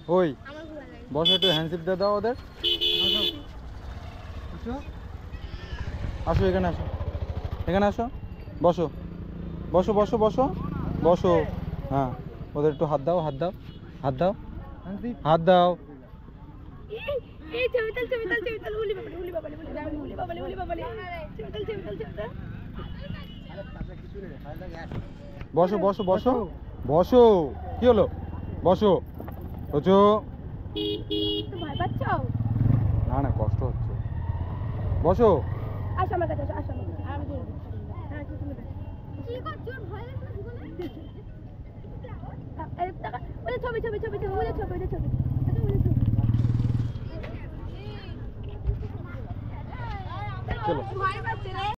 ওই বসো, একটু হ্যান্ডশিপ দিয়ে দাও ওদের। আসো এখানে, আসো এখানে, আসো, বসো বসো বসো বসো বসো। হ্যাঁ, ওদের একটু হাত দাও, হাত দাও, হাত দাও, হাত দাও। বসো বসো বসো বসো। কি হলো? বসো বসো। না না, কষ্ট হচ্ছে। বসো। আসো আমার কাছে, আসো আমার কাছে। ছবি ছবি ছবি ছবি ছবি ছবি চলো।